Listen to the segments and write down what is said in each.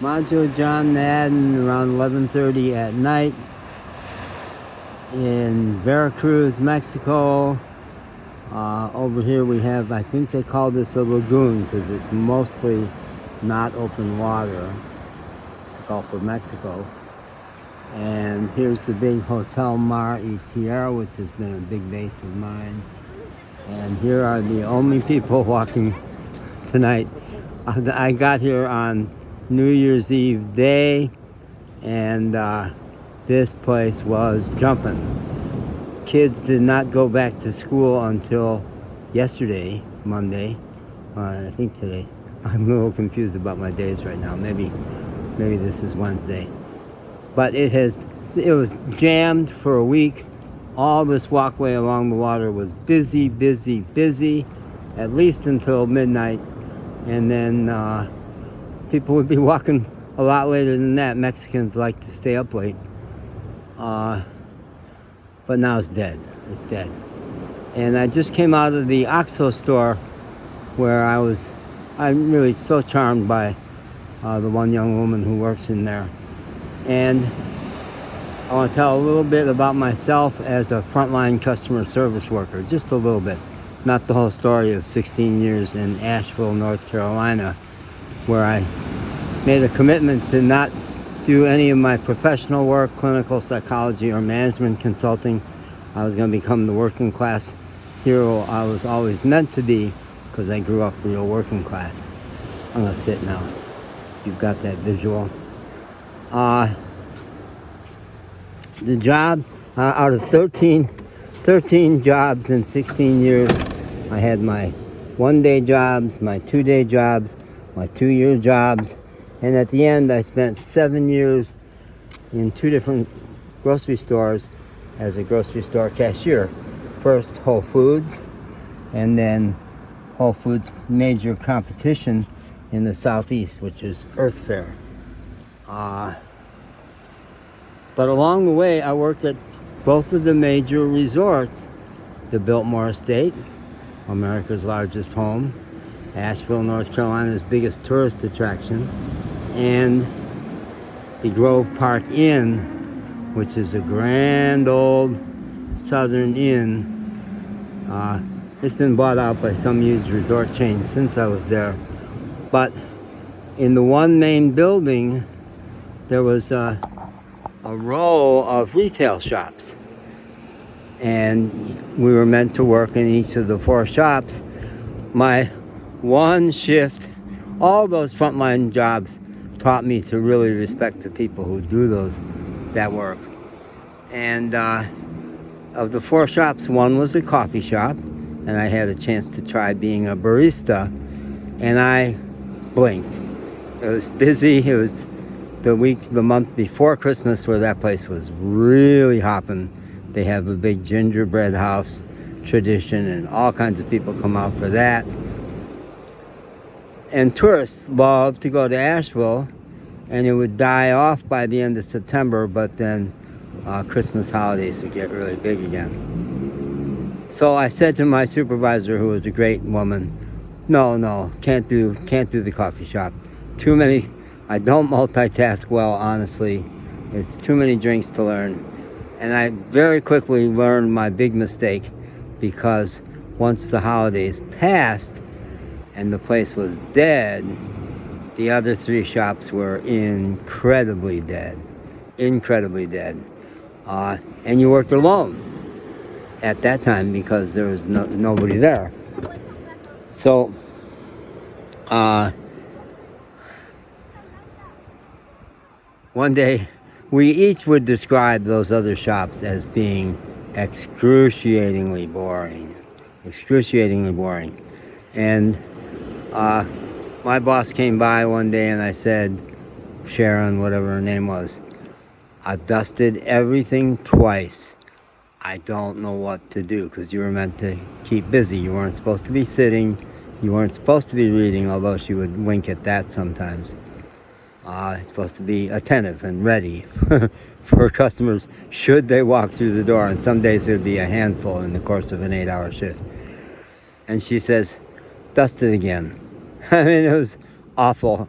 Majo John Madden around 11:30 at night in Veracruz, Mexico. Over here we have, I think they call this a lagoon because it's mostly not open water. It's the Gulf of Mexico. And here's the big Hotel Mar y Tierra, which has been a big base of mine. And here are the only people walking tonight. I got here on New Year's Eve day, and this place was jumping. Kids did not go back to school until yesterday, Monday. I think today. I'm a little confused about my days right now. Maybe this is Wednesday. But it was jammed for a week. All this walkway along the water was busy, at least until midnight. And then people would be walking a lot later than that. Mexicans like to stay up late. But now it's dead. It's dead. And I just came out of the OXXO store where I'm really so charmed by the one young woman who works in there. And I want to tell a little bit about myself as a frontline customer service worker, just a little bit. Not the whole story of 16 years in Asheville, North Carolina, where I made a commitment to not do any of my professional work, clinical psychology or management consulting. I was going to become the working class hero I was always meant to be because I grew up real working class. I'm going to sit now. You've got that visual. The job, out of 13 jobs in 16 years, I had my one-day jobs, my two-day jobs, my two-year jobs, and at the end I spent 7 years in 2 different grocery stores as a grocery store cashier. First Whole Foods, and then Whole Foods' major competition in the Southeast, which is Earth Fare. But along the way, I worked at both of the major resorts, the Biltmore Estate, America's largest home, Asheville, North Carolina's biggest tourist attraction, and the Grove Park Inn, which is a grand old southern inn. It's been bought out by some huge resort chain since I was there. But in the one main building, there was a row of retail shops, and we were meant to work in each of the 4 shops. My one shift, all those frontline jobs taught me to really respect the people who do that work. And of the 4 shops, one was a coffee shop, and I had a chance to try being a barista, and I blinked. It was busy. It was the month before Christmas, where that place was really hopping. They have a big gingerbread house tradition, and all kinds of people come out for that. And tourists love to go to Asheville, and it would die off by the end of September, but then Christmas holidays would get really big again. So I said to my supervisor, who was a great woman, no, can't do the coffee shop. Too many. I don't multitask well, honestly. It's too many drinks to learn. And I very quickly learned my big mistake, because once the holidays passed and the place was dead, the other 3 shops were incredibly dead. And you worked alone at that time because there was nobody there. So, one day, we each would describe those other shops as being excruciatingly boring. And my boss came by one day and I said, Sharon, whatever her name was, I've dusted everything twice. I don't know what to do, because you were meant to keep busy. You weren't supposed to be sitting. You weren't supposed to be reading, although she would wink at that sometimes. It's supposed to be attentive and ready for customers should they walk through the door. And some days it would be a handful in the course of an 8-hour shift. And she says, dust it again. I mean, it was awful.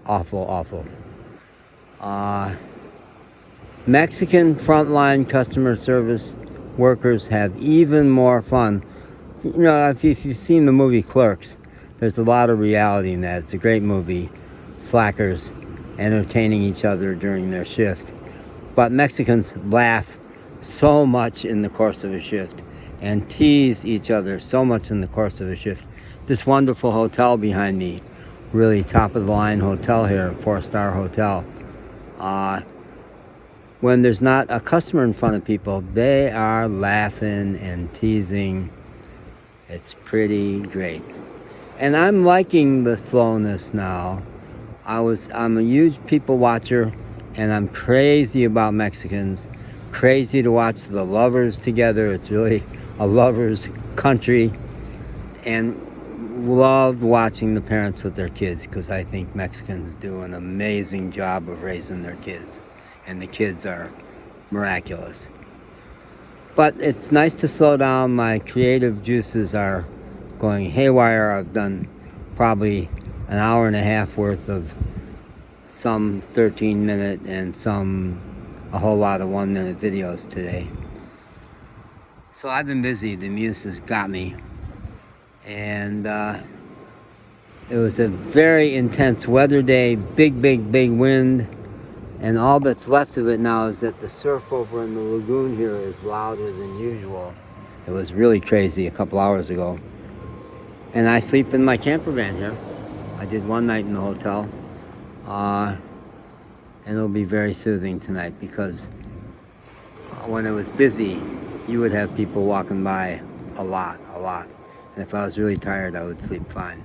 Mexican frontline customer service workers have even more fun. You know, if you've seen the movie Clerks, there's a lot of reality in that. It's a great movie. Slackers entertaining each other during their shift. But Mexicans laugh so much in the course of a shift and tease each other so much in the course of a shift. This wonderful hotel behind me, really top of the line hotel here, 4-star hotel. When there's not a customer in front of people, they are laughing and teasing. It's pretty great. And I'm liking the slowness now. I'm a huge people watcher, and I'm crazy about Mexicans. Crazy to watch the lovers together. It's really a lover's country. And loved watching the parents with their kids, because I think Mexicans do an amazing job of raising their kids. And the kids are miraculous. But it's nice to slow down. My creative juices are going haywire. I've done probably an hour and a half worth of some 13-minute and a whole lot of 1-minute videos today. So I've been busy. The muse has got me. And it was a very intense weather day, big wind. And all that's left of it now is that the surf over in the lagoon here is louder than usual. It was really crazy a couple hours ago. And I sleep in my camper van here. I did one night in the hotel. And it'll be very soothing tonight, because when it was busy, you would have people walking by a lot. And if I was really tired, I would sleep fine.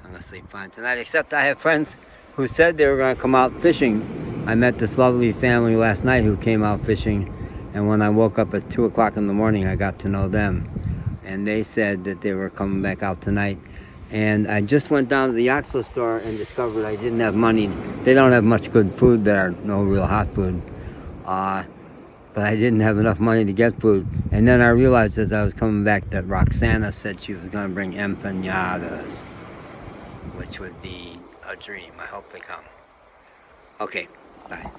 I'm gonna sleep fine tonight, except I have friends who said they were gonna come out fishing. I met this lovely family last night who came out fishing, and when I woke up at 2 o'clock in the morning, I got to know them. And they said that they were coming back out tonight. And I just went down to the Oxlow store and discovered I didn't have money. They don't have much good food there, no real hot food. But I didn't have enough money to get food. And then I realized as I was coming back that Roxana said she was gonna bring empanadas, which would be a dream. I hope they come. Okay, bye.